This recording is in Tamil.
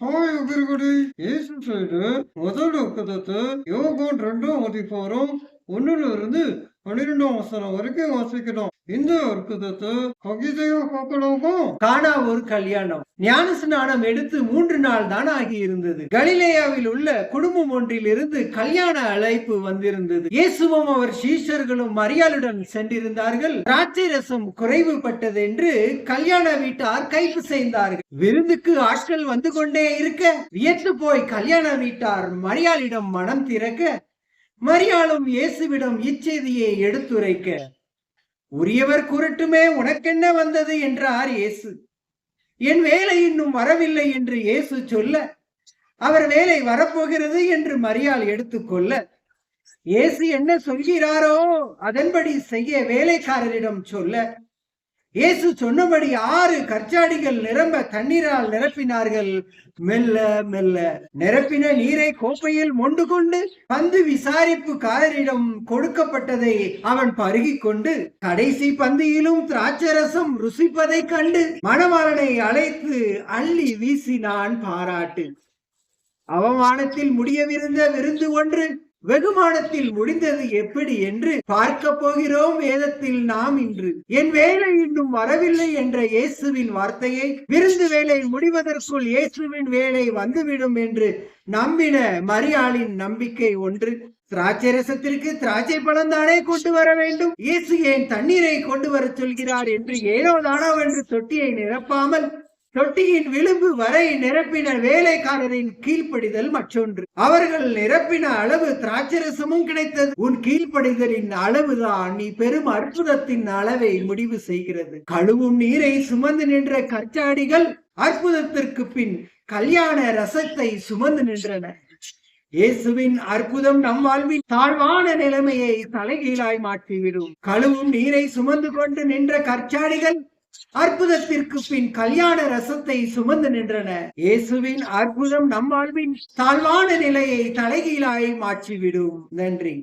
Hi everybody, இயேசு செய்த முதல் ஒப்பந்தத்தை யோவான் 2ஆம் அதிகாரம் 1ல இருந்து 12ஆம் வசனம் வரைக்கும் வாசிக்கிறோம். இந்த அற்புதத்தை கவிதையா பார்க்கலாமா? கானா ஒரு கல்யாணம். ஞான ஸ்நானம் எடுத்து 3 நாள் தான் ஆகி இருந்தது. கலிலேயாவில் உள்ள குடும்பம் ஒன்றில் இருந்து கல்யாண அழைப்பு வந்திருந்தது. இயேசுவும் அவர் சீஷர்களும் மரியாளுடன் சென்றிருந்தார்கள். திராட்சை ரசம் குறைவுபட்டது என்று கல்யாண வீட்டார் கைது செய்தார்கள். விருந்துக்கு ஆட்கள் வந்து கொண்டே இருக்க வியத்து போய் கல்யாண வீட்டார் மரியாளிடம் மனம் திறக்க, மரியாளும் இயேசுவிடம் இச்செய்தியை எடுத்துரைக்க, உரியவர் கூறட்டுமே, உனக்கென்ன வந்தது என்றார் இயேசு. என் வேலை இன்னும் வரவில்லை என்று இயேசு சொல்ல, அவர் வேலை வரப்போகிறது என்று மரியாள் எடுத்துக்கொள்ள, இயேசு என்ன சொல்கிறாரோ அதன்படி செய்ய வேலைக்காரரிடம் சொல்ல, இயேசு சொன்னபடி 6 கற்சாடிகள் நிரம்ப தண்ணீரால் நிரப்பினார்கள். மெல்ல மெல்ல நிரப்பின நீரை கோப்பையில் மொண்டு கொண்டு பந்து விசாரிப்புக்காரரிடம் கொடுக்கப்பட்டதை அவன் பருகி கொண்டு, கடைசி பந்தியிலும் திராட்சரசம் ருசிப்பதை கண்டு மணவாளனை அழைத்து அள்ளி வீசினான் பாராட்டு. அவமானத்தில் முடியவிருந்த விருந்து ஒன்று வெகுமானத்தில் முடிந்தது எப்படி என்று பார்க்க போகிறோம் வேதத்தில் நாம் இன்று. என் வேலை இன்னும் வரவில்லை என்ற இயேசுவின் வார்த்தையை விருந்து வேலை முடிவதற்குள் இயேசுவின் வேலை வந்துவிடும் என்று நம்பின மரியாளின் நம்பிக்கை ஒன்று. திராட்சை ரசத்திற்கு திராட்சை பழம் தானே கொண்டு வர வேண்டும், இயேசு ஏன் தண்ணீரை கொண்டு வர சொல்கிறார் என்று ஏனோ தானோ என்று தொட்டியை நிரப்பாமல் தொட்டியின் விளிம்பு வரை நிரப்பின வேலைக்காரரின் கீழ்ப்படிதல் மற்றொன்று. அவர்கள் நிரப்பின அளவு திராட்சரசமும் கிடைத்தது. உன் கீழ்ப்படிதலின் அளவுதான் நீ பெரும் அற்புதத்தின் அளவை முடிவு செய்கிறது. கழுவும் நீரை சுமந்து நின்ற கற்சாடிகள் அற்புதத்திற்கு பின் கல்யாண ரசத்தை சுமந்து நின்றன. இயேசுவின் அற்புதம் நம் வாழ்வின் தாழ்வான நிலைமையை தலைகீழாய் மாற்றிவிடும். கழுவும் நீரை சுமந்து கொண்டு நின்ற கற்சாடிகள் அற்புதத்திற்கு பின் கல்யாண ரசத்தை சுமந்து நின்றன. இயேசுவின் அற்புதம் நம் வாழ்வின் தாழ்வான நிலையை தலைகீழாய் மாற்றிவிடும். நன்றி.